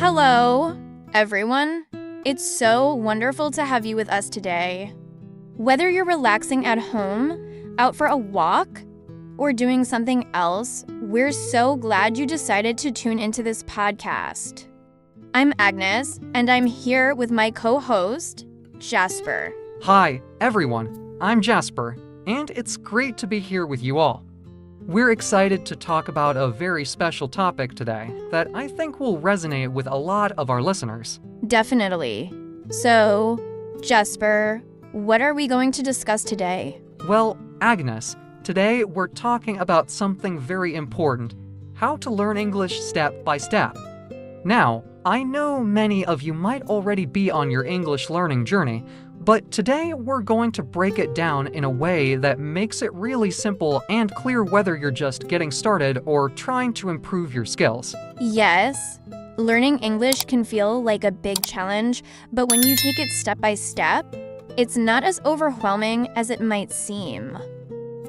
Hello, everyone. It's so wonderful to have you with us today. Whether you're relaxing at home, out for a walk, or doing something else, we're so glad you decided to tune into this podcast. I'm Agnes, and I'm here with my co-host, Jasper. Hi, everyone. I'm Jasper, and it's great to be here with you all. We're excited to talk about a very special topic today that I think will resonate with a lot of our listeners. Definitely. So, Jasper, what are we going to discuss today? Well, Agnes, today we're talking about something very important: how to learn English step by step. Now, I know many of you might already be on your English learning journey, but today we're going to break it down in a way that makes it really simple and clear whether you're just getting started or trying to improve your skills. Yes, learning English can feel like a big challenge, but when you take it step by step, it's not as overwhelming as it might seem.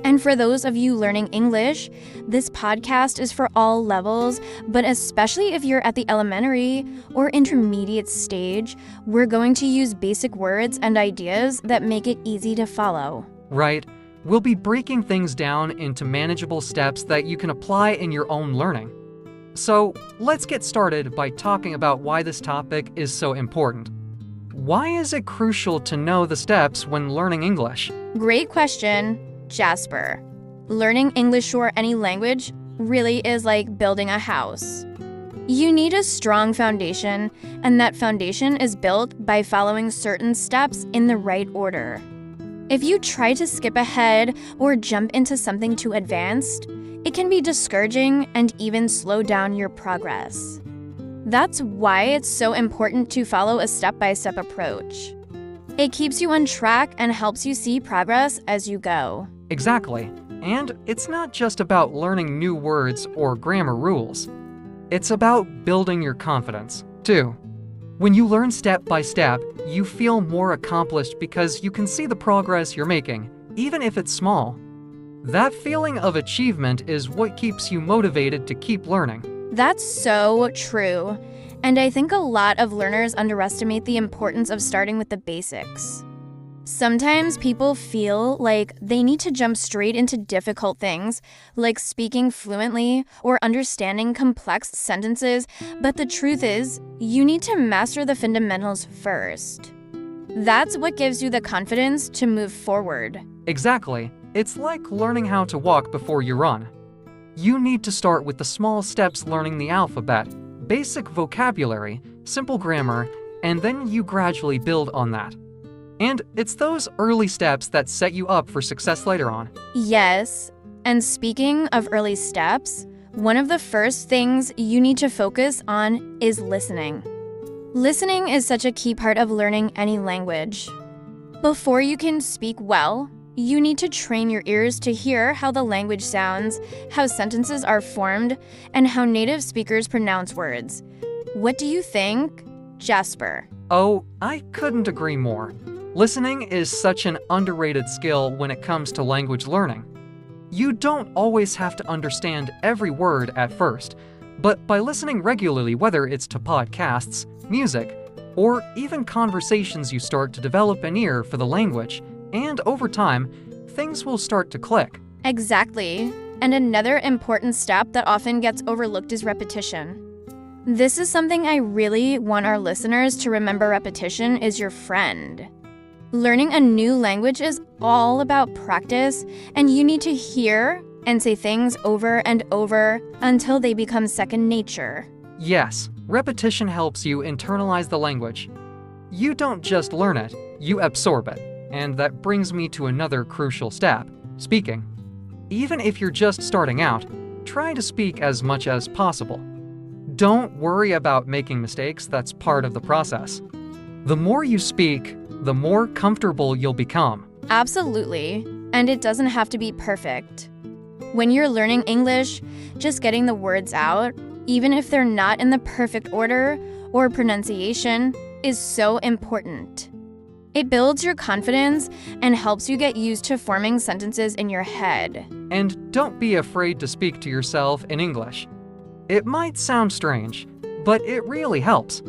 And for those of you learning English, this podcast is for all levels, but especially if you're at the elementary or intermediate stage, we're going to use basic words and ideas that make it easy to follow. Right. We'll be breaking things down into manageable steps that you can apply in your own learning. So, let's get started by talking about why this topic is so important. Why is it crucial to know the steps when learning English? Great question, Jasper. Learning English or any language really is like building a house. You need a strong foundation, and that foundation is built by following certain steps in the right order. If you try to skip ahead or jump into something too advanced, it can be discouraging and even slow down your progress. That's why it's so important to follow a step-by-step approach. It keeps you on track and helps you see progress as you go. Exactly. And it's not just about learning new words or grammar rules. It's about building your confidence, too. When you learn step by step, you feel more accomplished because you can see the progress you're making, even if it's small. That feeling of achievement is what keeps you motivated to keep learning. That's so true. And I think a lot of learners underestimate the importance of starting with the basics. Sometimes people feel like they need to jump straight into difficult things, like speaking fluently or understanding complex sentences, but the truth is, you need to master the fundamentals first. That's what gives you the confidence to move forward. Exactly. It's like learning how to walk before you run. You need to start with the small steps, learning the alphabet, basic vocabulary, simple grammar, and then you gradually build on that. And it's those early steps that set you up for success later on. Yes, and speaking of early steps, one of the first things you need to focus on is listening. Listening is such a key part of learning any language. Before you can speak well, you need to train your ears to hear how the language sounds, how sentences are formed, and how native speakers pronounce words. What do you think, Jasper? Oh, I couldn't agree more. Listening is such an underrated skill when it comes to language learning. You don't always have to understand every word at first, but by listening regularly, whether it's to podcasts, music, or even conversations, you start to develop an ear for the language, and over time, things will start to click. Exactly. And another important step that often gets overlooked is repetition. This is something I really want our listeners to remember. Repetition is your friend. Learning a new language is all about practice, and you need to hear and say things over and over until they become second nature. Yes, repetition helps you internalize the language. You don't just learn it, you absorb it. And that brings me to another crucial step: speaking. Even if you're just starting out, try to speak as much as possible. Don't worry about making mistakes, that's part of the process. The more you speak, the more comfortable you'll become. Absolutely. And it doesn't have to be perfect. When you're learning English, just getting the words out, even if they're not in the perfect order or pronunciation, is so important. It builds your confidence and helps you get used to forming sentences in your head. And don't be afraid to speak to yourself in English. It might sound strange, but it really helps.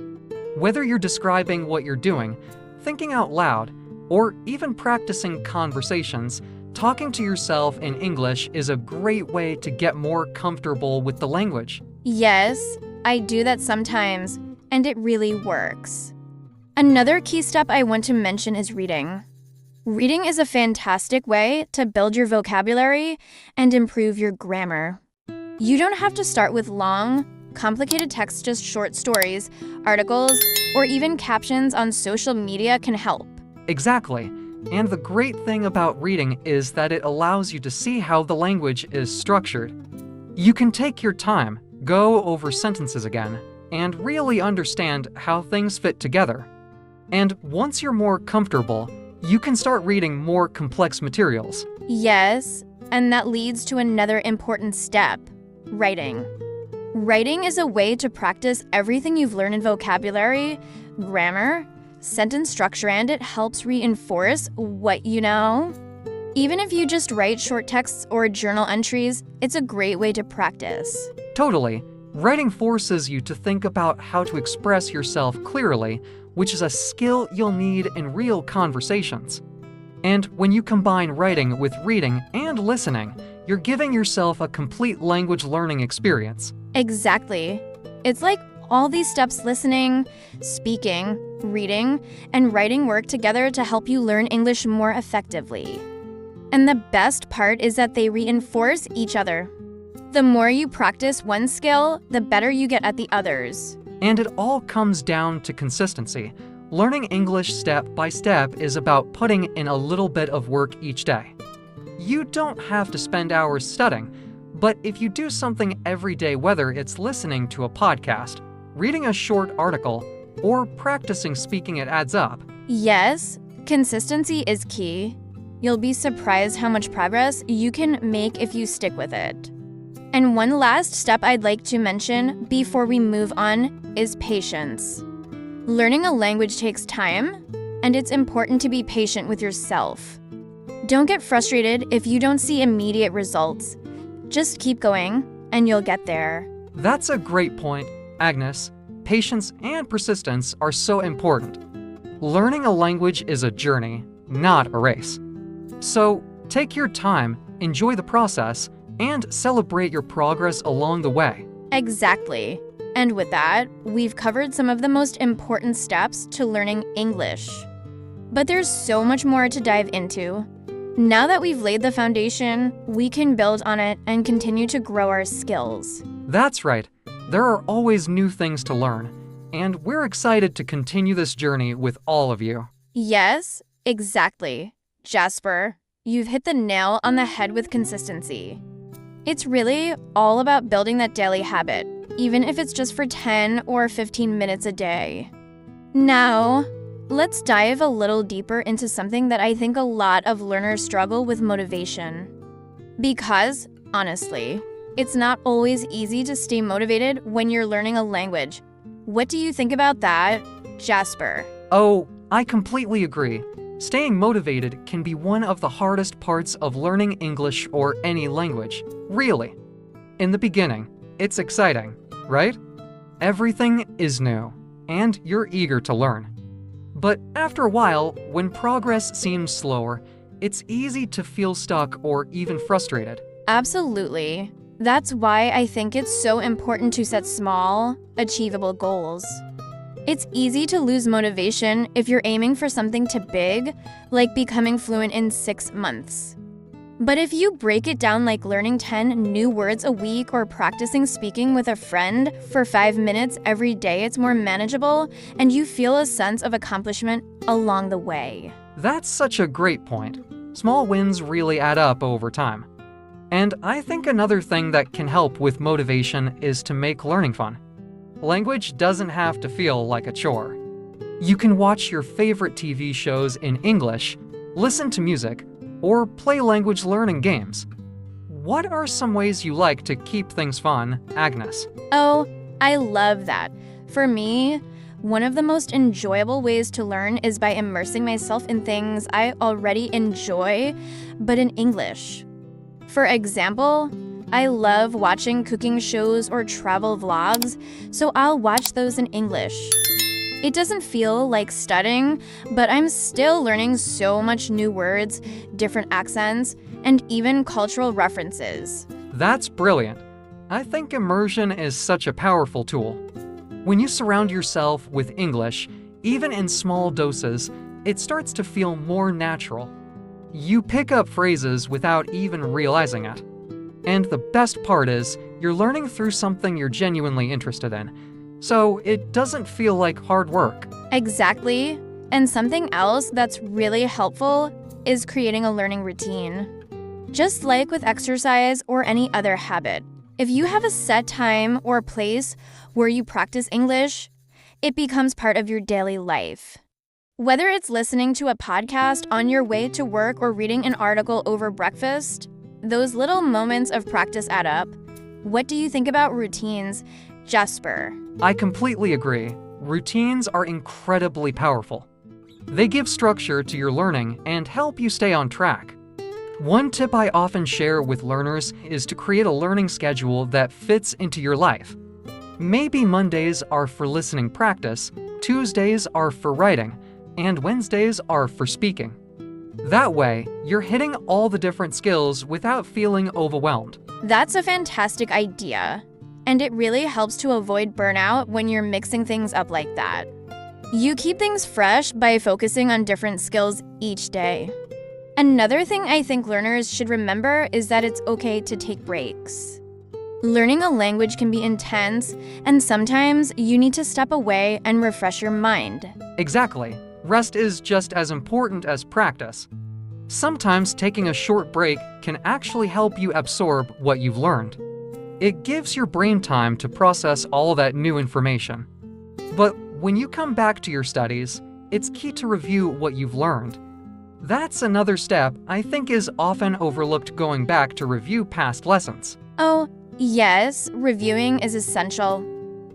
Whether you're describing what you're doing, thinking out loud, or even practicing conversations, talking to yourself in English is a great way to get more comfortable with the language. Yes, I do that sometimes, and it really works. Another key step I want to mention is reading. Reading is a fantastic way to build your vocabulary and improve your grammar. You don't have to start with long, complicated text, just short stories, articles, or even captions on social media can help. Exactly. And the great thing about reading is that it allows you to see how the language is structured. You can take your time, go over sentences again, and really understand how things fit together. And once you're more comfortable, you can start reading more complex materials. Yes, and that leads to another important step, writing. Writing is a way to practice everything you've learned in vocabulary, grammar, sentence structure, and it helps reinforce what you know. Even if you just write short texts or journal entries, it's a great way to practice. Totally. Writing forces you to think about how to express yourself clearly, which is a skill you'll need in real conversations. And when you combine writing with reading and listening, you're giving yourself a complete language learning experience. Exactly. It's like all these steps, listening, speaking, reading, and writing, work together to help you learn English more effectively. And the best part is that they reinforce each other. The more you practice one skill, the better you get at the others. And it all comes down to consistency. Learning English step by step is about putting in a little bit of work each day. You don't have to spend hours studying, but if you do something every day, whether it's listening to a podcast, reading a short article, or practicing speaking, it adds up. Yes, consistency is key. You'll be surprised how much progress you can make if you stick with it. And one last step I'd like to mention before we move on is patience. Learning a language takes time, and it's important to be patient with yourself. Don't get frustrated if you don't see immediate results. Just keep going, and you'll get there. That's a great point, Agnes. Patience and persistence are so important. Learning a language is a journey, not a race. So take your time, enjoy the process, and celebrate your progress along the way. Exactly. And with that, we've covered some of the most important steps to learning English. But there's so much more to dive into. Now that we've laid the foundation, we can build on it and continue to grow our skills. That's right. There are always new things to learn, and we're excited to continue this journey with all of you. Yes, exactly. Jasper, you've hit the nail on the head with consistency. It's really all about building that daily habit, even if it's just for 10 or 15 minutes a day. Now, let's dive a little deeper into something that I think a lot of learners struggle with: motivation. Because, honestly, it's not always easy to stay motivated when you're learning a language. What do you think about that, Jasper? Oh, I completely agree. Staying motivated can be one of the hardest parts of learning English or any language, really. In the beginning, it's exciting, right? Everything is new, and you're eager to learn. But after a while, when progress seems slower, it's easy to feel stuck or even frustrated. Absolutely. That's why I think it's so important to set small, achievable goals. It's easy to lose motivation if you're aiming for something too big, like becoming fluent in 6 months. But if you break it down, like learning 10 new words a week or practicing speaking with a friend for 5 minutes every day, it's more manageable and you feel a sense of accomplishment along the way. That's such a great point. Small wins really add up over time. And I think another thing that can help with motivation is to make learning fun. Language doesn't have to feel like a chore. You can watch your favorite TV shows in English, listen to music, or play language learning games. What are some ways you like to keep things fun, Agnes? Oh, I love that. For me, one of the most enjoyable ways to learn is by immersing myself in things I already enjoy, but in English. For example, I love watching cooking shows or travel vlogs, so I'll watch those in English. It doesn't feel like studying, but I'm still learning so much new words, different accents, and even cultural references. That's brilliant. I think immersion is such a powerful tool. When you surround yourself with English, even in small doses, it starts to feel more natural. You pick up phrases without even realizing it. And the best part is, you're learning through something you're genuinely interested in. So it doesn't feel like hard work. Exactly. And something else that's really helpful is creating a learning routine. Just like with exercise or any other habit, if you have a set time or place where you practice English, it becomes part of your daily life. Whether it's listening to a podcast on your way to work or reading an article over breakfast, those little moments of practice add up. What do you think about routines, Jasper? I completely agree. Routines are incredibly powerful. They give structure to your learning and help you stay on track. One tip I often share with learners is to create a learning schedule that fits into your life. Maybe Mondays are for listening practice, Tuesdays are for writing, and Wednesdays are for speaking. That way, you're hitting all the different skills without feeling overwhelmed. That's a fantastic idea, and it really helps to avoid burnout when you're mixing things up like that. You keep things fresh by focusing on different skills each day. Another thing I think learners should remember is that it's okay to take breaks. Learning a language can be intense, and sometimes you need to step away and refresh your mind. Exactly. Rest is just as important as practice. Sometimes taking a short break can actually help you absorb what you've learned. It gives your brain time to process all that new information. But when you come back to your studies, it's key to review what you've learned. That's another step I think is often overlooked, going back to review past lessons. Oh, yes, reviewing is essential.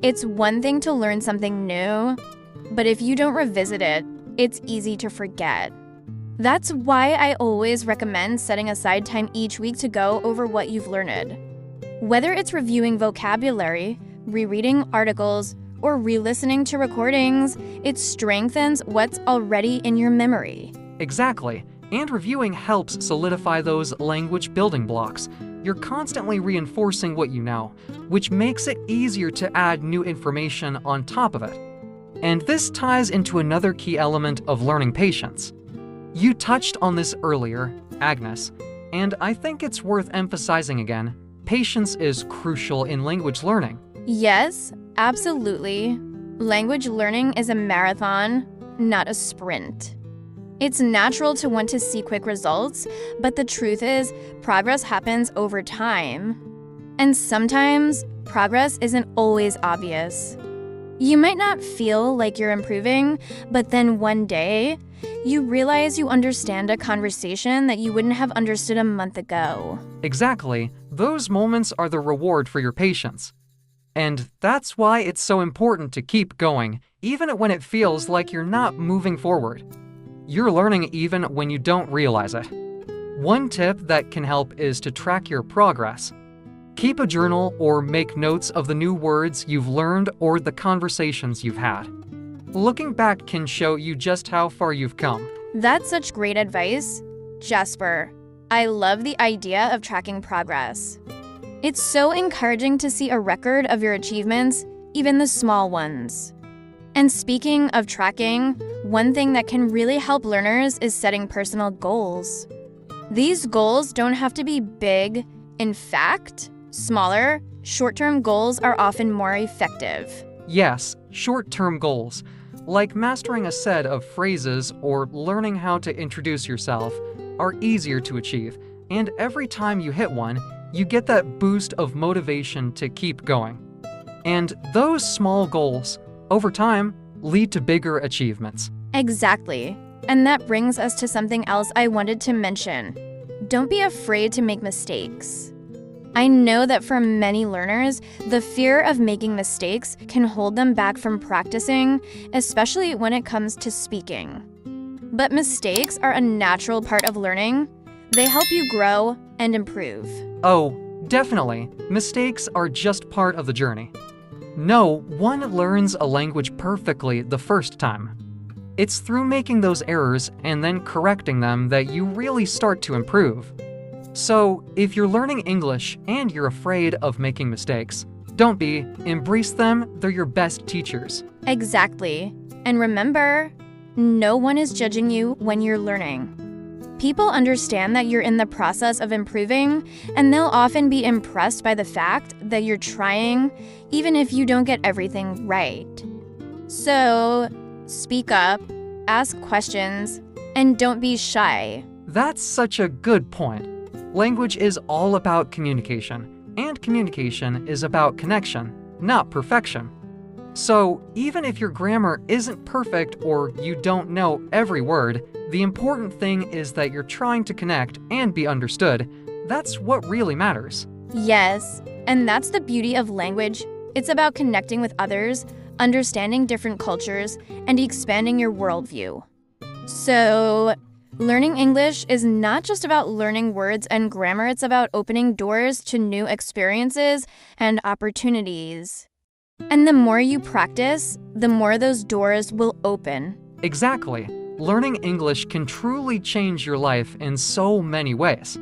It's one thing to learn something new, but if you don't revisit it, it's easy to forget. That's why I always recommend setting aside time each week to go over what you've learned. Whether it's reviewing vocabulary, rereading articles, or re-listening to recordings, it strengthens what's already in your memory. Exactly, and reviewing helps solidify those language building blocks. You're constantly reinforcing what you know, which makes it easier to add new information on top of it. And this ties into another key element of learning patience. You touched on this earlier, Agnes, and I think it's worth emphasizing again. Patience is crucial in language learning. Yes, absolutely. Language learning is a marathon, not a sprint. It's natural to want to see quick results, but the truth is, progress happens over time. And sometimes, progress isn't always obvious. You might not feel like you're improving, but then one day, you realize you understand a conversation that you wouldn't have understood a month ago. Exactly. Those moments are the reward for your patience. And that's why it's so important to keep going, even when it feels like you're not moving forward. You're learning even when you don't realize it. One tip that can help is to track your progress. Keep a journal or make notes of the new words you've learned or the conversations you've had. Looking back can show you just how far you've come. That's such great advice, Jasper. I love the idea of tracking progress. It's so encouraging to see a record of your achievements, even the small ones. And speaking of tracking, one thing that can really help learners is setting personal goals. These goals don't have to be big. In fact, smaller, short-term goals are often more effective. Yes, short-term goals, like mastering a set of phrases or learning how to introduce yourself, are easier to achieve, and every time you hit one, you get that boost of motivation to keep going. And those small goals, over time, lead to bigger achievements. Exactly. And that brings us to something else I wanted to mention. Don't be afraid to make mistakes. I know that for many learners, the fear of making mistakes can hold them back from practicing, especially when it comes to speaking. But mistakes are a natural part of learning. They help you grow and improve. Oh, Definitely, mistakes are just part of the journey. No one learns a language perfectly the first time. It's through making those errors and then correcting them that you really start to improve. So, if you're learning English and you're afraid of making mistakes, don't be. Embrace them, they're your best teachers. Exactly. And remember, no one is judging you when you're learning. People understand that you're in the process of improving, and they'll often be impressed by the fact that you're trying, even if you don't get everything right. So, speak up, ask questions, and don't be shy. That's such a good point. Language is all about communication, and communication is about connection, not perfection. So, even if your grammar isn't perfect or you don't know every word, the important thing is that you're trying to connect and be understood. That's what really matters. Yes, and that's the beauty of language. It's about connecting with others, understanding different cultures, and expanding your worldview. So, learning English is not just about learning words and grammar, it's about opening doors to new experiences and opportunities. And the more you practice, the more those doors will open. Exactly. Learning English can truly change your life in so many ways.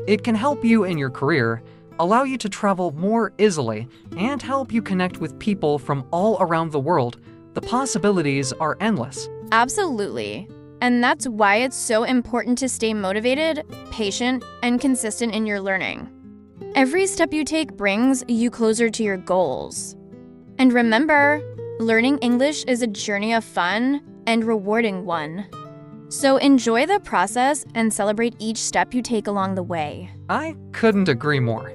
It can help you in your career, allow you to travel more easily, and help you connect with people from all around the world. The possibilities are endless. Absolutely. And that's why it's so important to stay motivated, patient, and consistent in your learning. Every step you take brings you closer to your goals. And remember, learning English is a journey of fun and rewarding one. So enjoy the process and celebrate each step you take along the way. I couldn't agree more.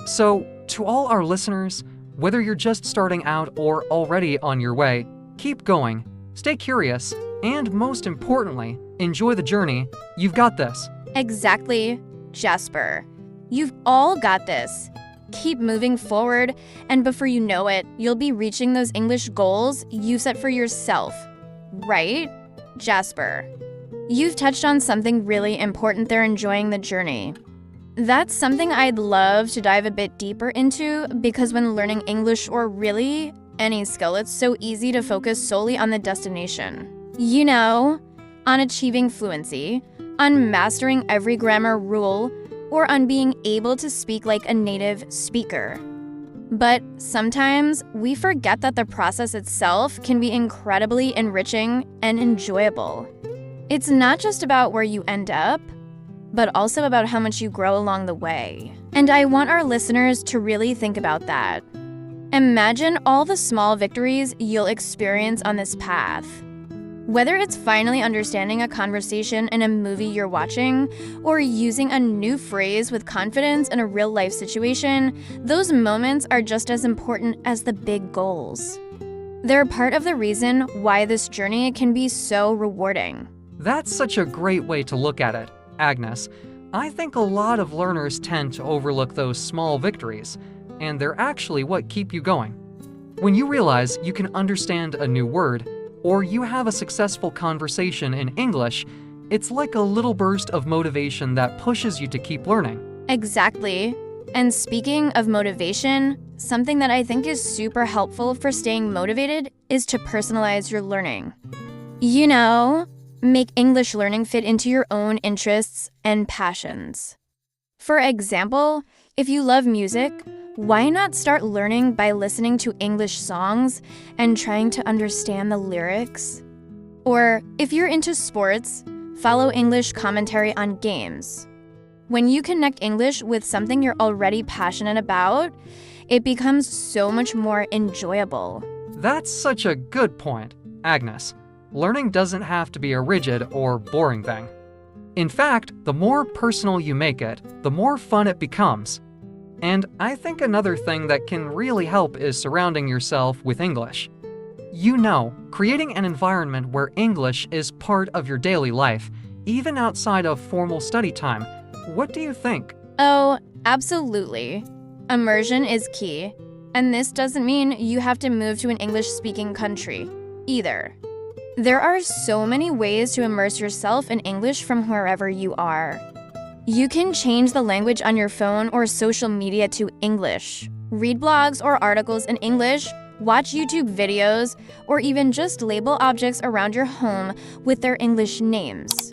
So, to all our listeners, whether you're just starting out or already on your way, keep going, stay curious, and most importantly, enjoy the journey. You've got this. Exactly, Jasper. You've all got this. Keep moving forward, and before you know it, you'll be reaching those English goals you set for yourself. Right, Jasper? You've touched on something really important there, enjoying the journey. That's something I'd love to dive a bit deeper into, because when learning English, or really any skill, it's so easy to focus solely on the destination. You know, on achieving fluency, on mastering every grammar rule, or on being able to speak like a native speaker. But sometimes we forget that the process itself can be incredibly enriching and enjoyable. It's not just about where you end up, but also about how much you grow along the way. And I want our listeners to really think about that. Imagine all the small victories you'll experience on this path. Whether it's finally understanding a conversation in a movie you're watching, or using a new phrase with confidence in a real-life situation, those moments are just as important as the big goals. They're part of the reason why this journey can be so rewarding. That's such a great way to look at it, Agnes. I think a lot of learners tend to overlook those small victories, and they're actually what keep you going. When you realize you can understand a new word, or you have a successful conversation in English, it's like a little burst of motivation that pushes you to keep learning. Exactly. And speaking of motivation, something that I think is super helpful for staying motivated is to personalize your learning. You know, make English learning fit into your own interests and passions. For example, if you love music, why not start learning by listening to English songs and trying to understand the lyrics? Or if you're into sports, follow English commentary on games. When you connect English with something you're already passionate about, it becomes so much more enjoyable. That's such a good point, Agnes. Learning doesn't have to be a rigid or boring thing. In fact, the more personal you make it, the more fun it becomes. And I think another thing that can really help is surrounding yourself with English. You know, creating an environment where English is part of your daily life, even outside of formal study time. What do you think? Oh, absolutely. Immersion is key. And this doesn't mean you have to move to an English-speaking country, either. There are so many ways to immerse yourself in English from wherever you are. You can change the language on your phone or social media to English. Read blogs or articles in English, watch YouTube videos, or even just label objects around your home with their English names.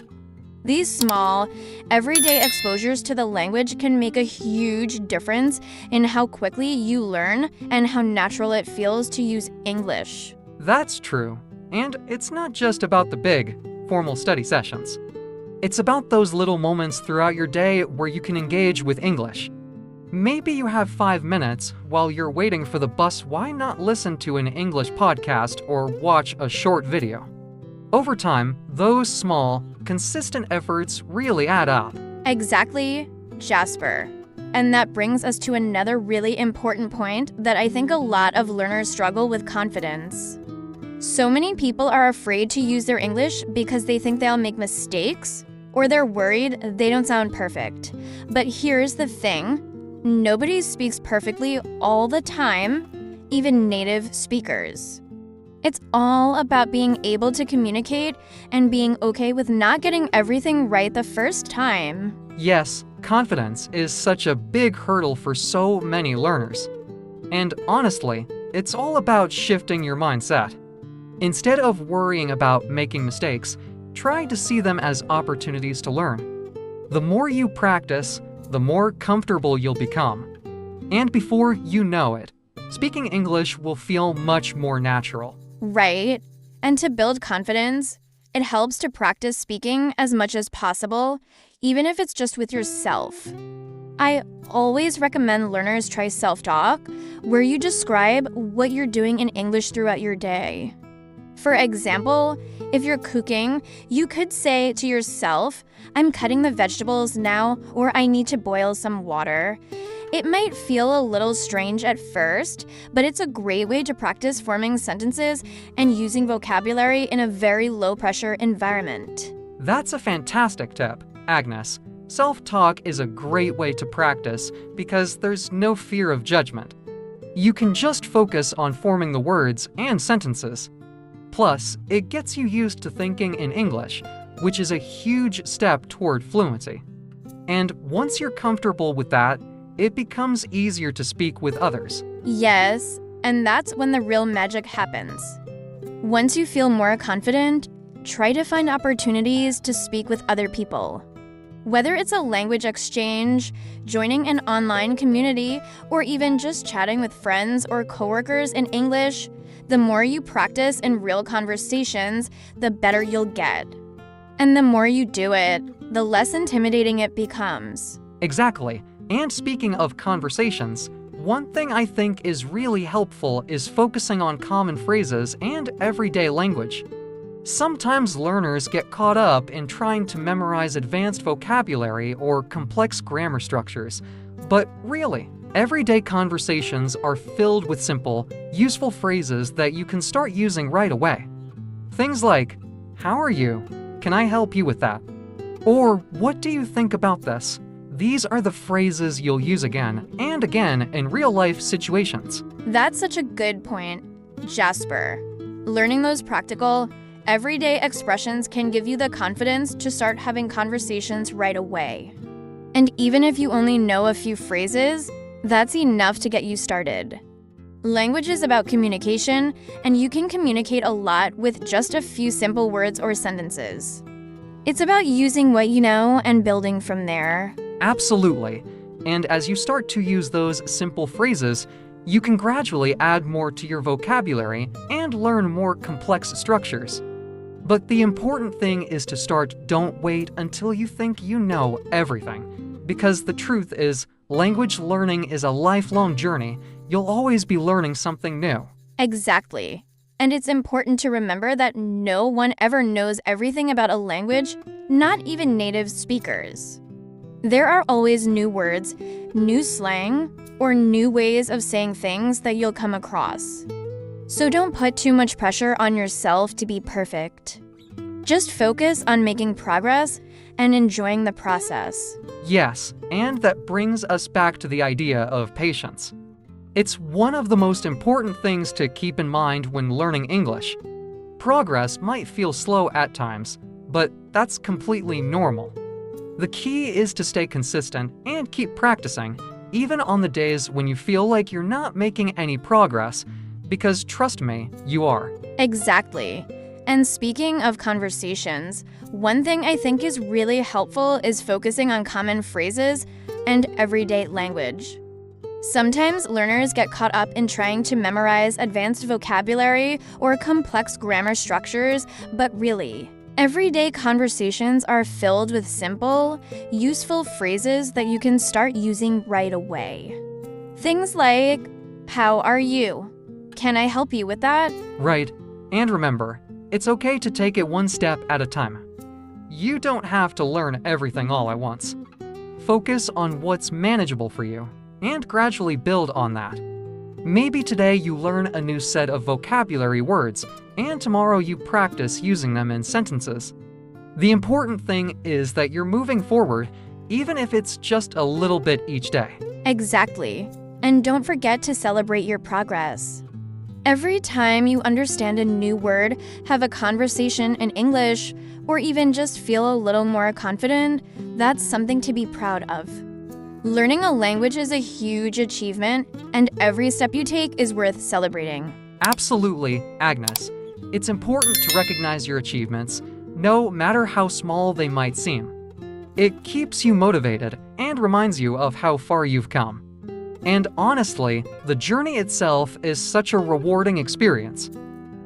These small, everyday exposures to the language can make a huge difference in how quickly you learn and how natural it feels to use English. That's true. And it's not just about the big, formal study sessions. It's about those little moments throughout your day where you can engage with English. Maybe you have 5 minutes while you're waiting for the bus. Why not listen to an English podcast or watch a short video? Over time, those small, consistent efforts really add up. Exactly, Jasper. And that brings us to another really important point that I think a lot of learners struggle with: confidence. So many people are afraid to use their English because they think they'll make mistakes, or they're worried they don't sound perfect. But here's the thing: nobody speaks perfectly all the time, even native speakers. It's all about being able to communicate and being okay with not getting everything right the first time. Yes, confidence is such a big hurdle for so many learners. And honestly, it's all about shifting your mindset. Instead of worrying about making mistakes, try to see them as opportunities to learn. The more you practice, the more comfortable you'll become. And before you know it, speaking English will feel much more natural. Right. And to build confidence, it helps to practice speaking as much as possible, even if it's just with yourself. I always recommend learners try self-talk, where you describe what you're doing in English throughout your day. For example, if you're cooking, you could say to yourself, "I'm cutting the vegetables now," or "I need to boil some water." It might feel a little strange at first, but it's a great way to practice forming sentences and using vocabulary in a very low-pressure environment. That's a fantastic tip, Agnes. Self-talk is a great way to practice because there's no fear of judgment. You can just focus on forming the words and sentences. Plus, it gets you used to thinking in English, which is a huge step toward fluency. And once you're comfortable with that, it becomes easier to speak with others. Yes, and that's when the real magic happens. Once you feel more confident, try to find opportunities to speak with other people. Whether it's a language exchange, joining an online community, or even just chatting with friends or coworkers in English, the more you practice in real conversations, the better you'll get. And the more you do it, the less intimidating it becomes. Exactly. And speaking of conversations, one thing I think is really helpful is focusing on common phrases and everyday language. Sometimes learners get caught up in trying to memorize advanced vocabulary or complex grammar structures. But really, everyday conversations are filled with simple, useful phrases that you can start using right away. Things like, "How are you? Can I help you with that?" Or, "What do you think about this?" These are the phrases you'll use again and again in real-life situations. That's such a good point, Jasper. Learning those practical, everyday expressions can give you the confidence to start having conversations right away. And even if you only know a few phrases, that's enough to get you started. Language is about communication, and you can communicate a lot with just a few simple words or sentences. It's about using what you know and building from there. Absolutely. And as you start to use those simple phrases, you can gradually add more to your vocabulary and learn more complex structures. But the important thing is to start. Don't wait until you think you know everything. Because the truth is, language learning is a lifelong journey. You'll always be learning something new. Exactly. And it's important to remember that no one ever knows everything about a language, not even native speakers. There are always new words, new slang, or new ways of saying things that you'll come across. So don't put too much pressure on yourself to be perfect. Just focus on making progress and enjoying the process. Yes, and that brings us back to the idea of patience. It's one of the most important things to keep in mind when learning English. Progress might feel slow at times, but that's completely normal. The key is to stay consistent and keep practicing, even on the days when you feel like you're not making any progress, because trust me, you are. Exactly. And speaking of conversations, one thing I think is really helpful is focusing on common phrases and everyday language. Sometimes learners get caught up in trying to memorize advanced vocabulary or complex grammar structures, but really, everyday conversations are filled with simple, useful phrases that you can start using right away. Things like, "How are you? Can I help you with that?" Right. And remember, it's okay to take it one step at a time. You don't have to learn everything all at once. Focus on what's manageable for you and gradually build on that. Maybe today you learn a new set of vocabulary words, and tomorrow you practice using them in sentences. The important thing is that you're moving forward, even if it's just a little bit each day. Exactly. And don't forget to celebrate your progress. Every time you understand a new word, have a conversation in English, or even just feel a little more confident, that's something to be proud of. Learning a language is a huge achievement, and every step you take is worth celebrating. Absolutely, Agnes. It's important to recognize your achievements, no matter how small they might seem. It keeps you motivated and reminds you of how far you've come. And honestly, the journey itself is such a rewarding experience.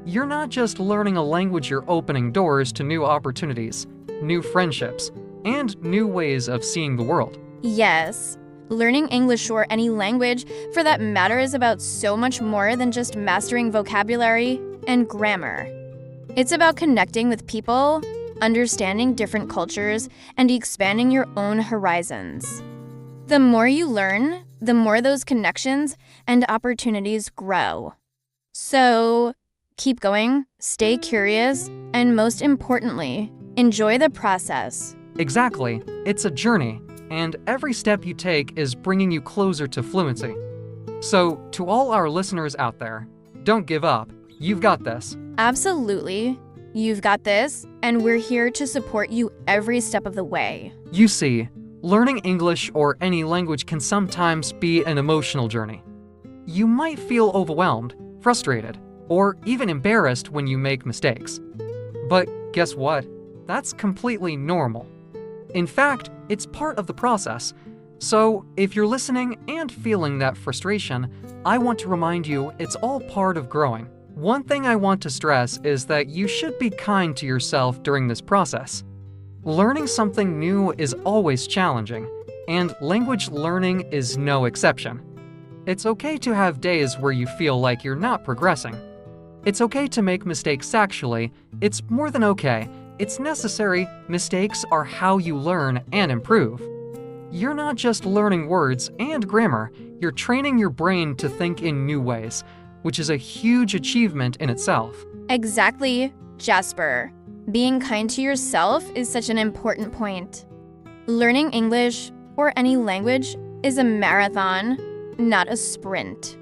You're not just learning a language, you're opening doors to new opportunities, new friendships, and new ways of seeing the world. Yes, learning English or any language for that matter is about so much more than just mastering vocabulary and grammar. It's about connecting with people, understanding different cultures, and expanding your own horizons. The more you learn, the more those connections and opportunities grow. So, keep going, stay curious, and most importantly, enjoy the process. Exactly. It's a journey, and every step you take is bringing you closer to fluency. So, to all our listeners out there, don't give up. You've got this. Absolutely. You've got this, and we're here to support you every step of the way. You see, learning English or any language can sometimes be an emotional journey. You might feel overwhelmed, frustrated, or even embarrassed when you make mistakes. But guess what? That's completely normal. In fact, it's part of the process. So, if you're listening and feeling that frustration, I want to remind you it's all part of growing. One thing I want to stress is that you should be kind to yourself during this process. Learning something new is always challenging, and language learning is no exception. It's okay to have days where you feel like you're not progressing. It's okay to make mistakes actually. It's more than okay. It's necessary. Mistakes are how you learn and improve. You're not just learning words and grammar, you're training your brain to think in new ways, which is a huge achievement in itself. Exactly, Jasper. Being kind to yourself is such an important point. Learning English, or any language, is a marathon, not a sprint.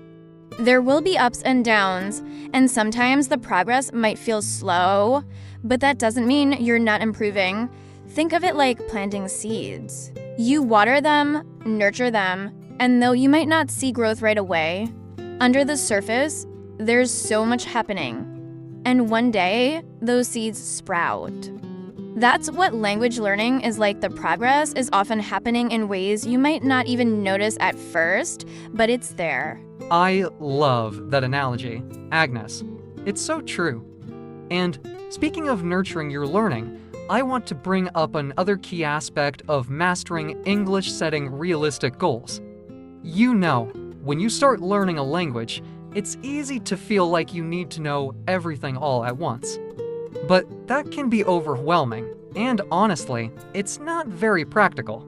There will be ups and downs, and sometimes the progress might feel slow, but that doesn't mean you're not improving. Think of it like planting seeds. You water them, nurture them, and though you might not see growth right away, under the surface, there's so much happening. And one day, those seeds sprout. That's what language learning is like. The progress is often happening in ways you might not even notice at first, but it's there. I love that analogy, Agnes. It's so true. And speaking of nurturing your learning, I want to bring up another key aspect of mastering English, setting realistic goals. You know, when you start learning a language, it's easy to feel like you need to know everything all at once. But that can be overwhelming, and honestly, it's not very practical.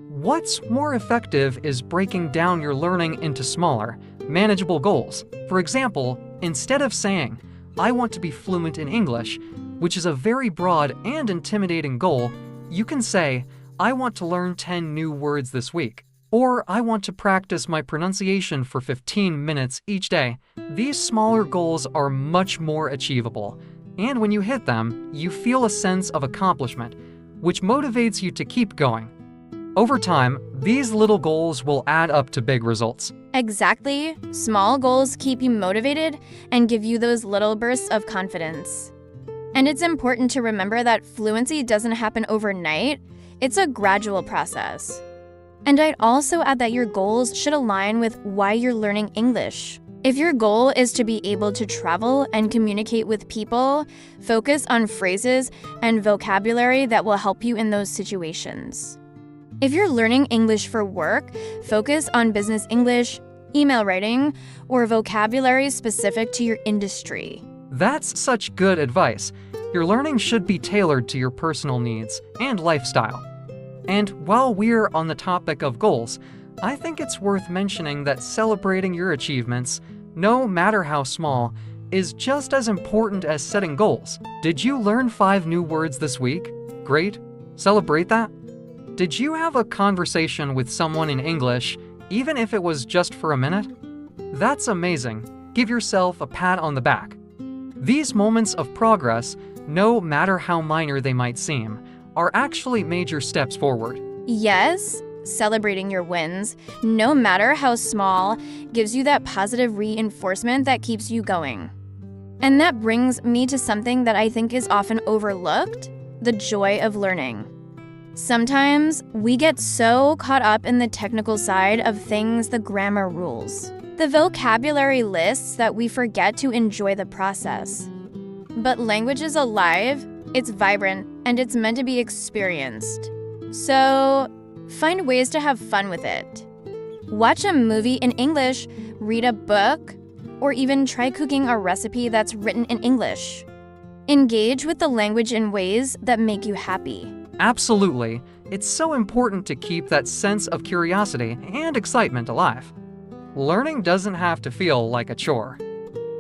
What's more effective is breaking down your learning into smaller, manageable goals. For example, instead of saying, "I want to be fluent in English," which is a very broad and intimidating goal, you can say, "I want to learn 10 new words this week," or "I want to practice my pronunciation for 15 minutes each day." These smaller goals are much more achievable, and when you hit them, you feel a sense of accomplishment, which motivates you to keep going. Over time, these little goals will add up to big results. Exactly. Small goals keep you motivated and give you those little bursts of confidence. And it's important to remember that fluency doesn't happen overnight. It's a gradual process. And I'd also add that your goals should align with why you're learning English. If your goal is to be able to travel and communicate with people, focus on phrases and vocabulary that will help you in those situations. If you're learning English for work, focus on business English, email writing, or vocabulary specific to your industry. That's such good advice. Your learning should be tailored to your personal needs and lifestyle. And while we're on the topic of goals, I think it's worth mentioning that celebrating your achievements, no matter how small, is just as important as setting goals. Did you learn 5 new words this week? Great. Celebrate that. Did you have a conversation with someone in English, even if it was just for a minute? That's amazing. Give yourself a pat on the back. These moments of progress, no matter how minor they might seem, are actually major steps forward. Yes, celebrating your wins, no matter how small, gives you that positive reinforcement that keeps you going. And that brings me to something that I think is often overlooked, the joy of learning. Sometimes we get so caught up in the technical side of things, the grammar rules, the vocabulary lists, that we forget to enjoy the process. But language is alive, it's vibrant, and it's meant to be experienced. So, find ways to have fun with it. Watch a movie in English, read a book, or even try cooking a recipe that's written in English. Engage with the language in ways that make you happy. Absolutely. It's so important to keep that sense of curiosity and excitement alive. Learning doesn't have to feel like a chore.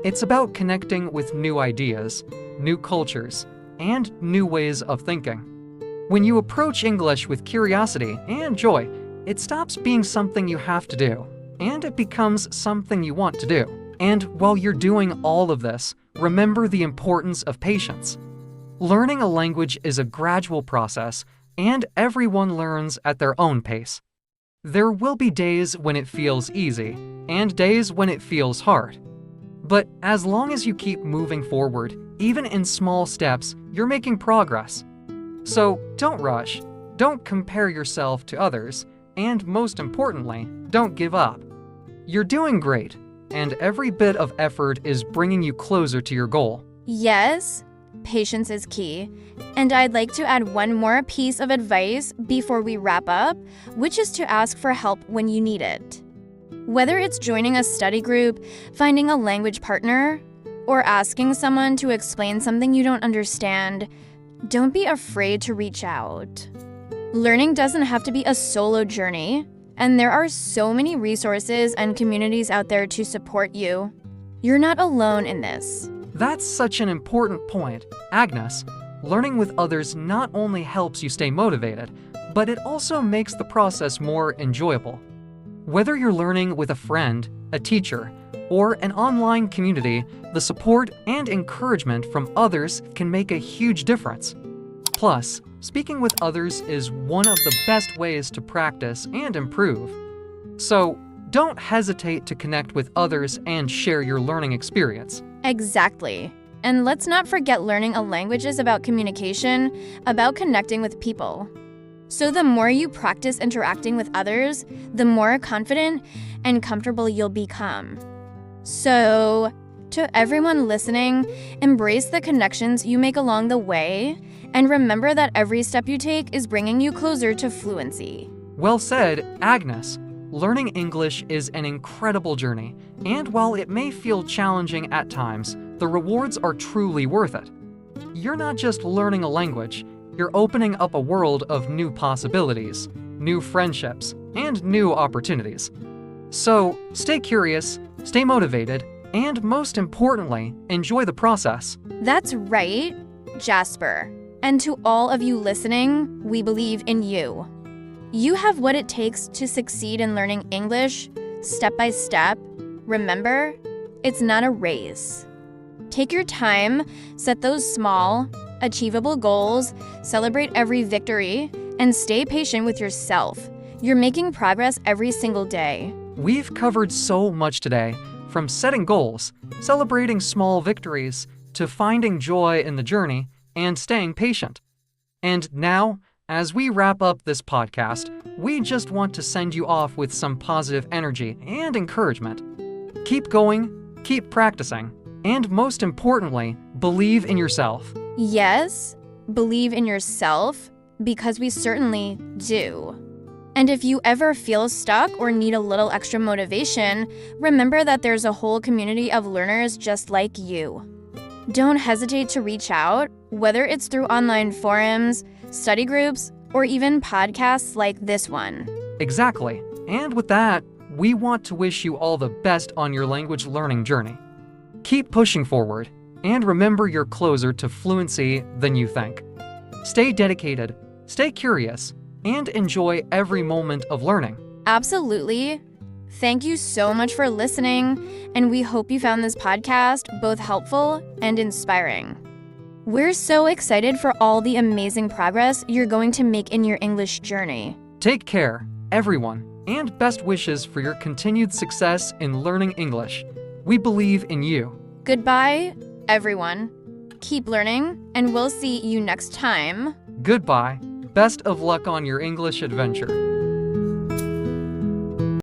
It's about connecting with new ideas, new cultures, and new ways of thinking. When you approach English with curiosity and joy, it stops being something you have to do, and it becomes something you want to do. And while you're doing all of this, remember the importance of patience. Learning a language is a gradual process, and everyone learns at their own pace. There will be days when it feels easy, and days when it feels hard. But as long as you keep moving forward, even in small steps, you're making progress. So don't rush, don't compare yourself to others, and most importantly, don't give up. You're doing great, and every bit of effort is bringing you closer to your goal. Yes, patience is key. And I'd like to add one more piece of advice before we wrap up, which is to ask for help when you need it. Whether it's joining a study group, finding a language partner, or asking someone to explain something you don't understand, don't be afraid to reach out. Learning doesn't have to be a solo journey, and there are so many resources and communities out there to support you. You're not alone in this. That's such an important point. Agnes, learning with others not only helps you stay motivated, but it also makes the process more enjoyable. Whether you're learning with a friend, a teacher, or an online community, the support and encouragement from others can make a huge difference. Plus, speaking with others is one of the best ways to practice and improve. So, don't hesitate to connect with others and share your learning experience. Exactly. And let's not forget, learning a language is about communication, about connecting with people. So the more you practice interacting with others, the more confident and comfortable you'll become. So, to everyone listening, embrace the connections you make along the way, and remember that every step you take is bringing you closer to fluency. Well said, Agnes. Learning English is an incredible journey, and while it may feel challenging at times, the rewards are truly worth it. You're not just learning a language, you're opening up a world of new possibilities, new friendships, and new opportunities. So, stay curious, stay motivated, and most importantly, enjoy the process. That's right, Jasper. And to all of you listening, we believe in you. You have what it takes to succeed in learning English, step by step. Remember, it's not a race. Take your time, set those small, achievable goals, celebrate every victory, and stay patient with yourself. You're making progress every single day. We've covered so much today, from setting goals, celebrating small victories, to finding joy in the journey and staying patient. And now, as we wrap up this podcast, we just want to send you off with some positive energy and encouragement. Keep going, keep practicing, and most importantly, believe in yourself. Yes, believe in yourself, because we certainly do. And if you ever feel stuck or need a little extra motivation, remember that there's a whole community of learners just like you. Don't hesitate to reach out, whether it's through online forums, study groups, or even podcasts like this one. Exactly. And with that, we want to wish you all the best on your language learning journey. Keep pushing forward, and remember you're closer to fluency than you think. Stay dedicated, stay curious, and enjoy every moment of learning. Absolutely. Thank you so much for listening, and we hope you found this podcast both helpful and inspiring. We're so excited for all the amazing progress you're going to make in your English journey. Take care, everyone, and best wishes for your continued success in learning English. We believe in you. Goodbye, everyone. Keep learning, and we'll see you next time. Goodbye. Best of luck on your English adventure.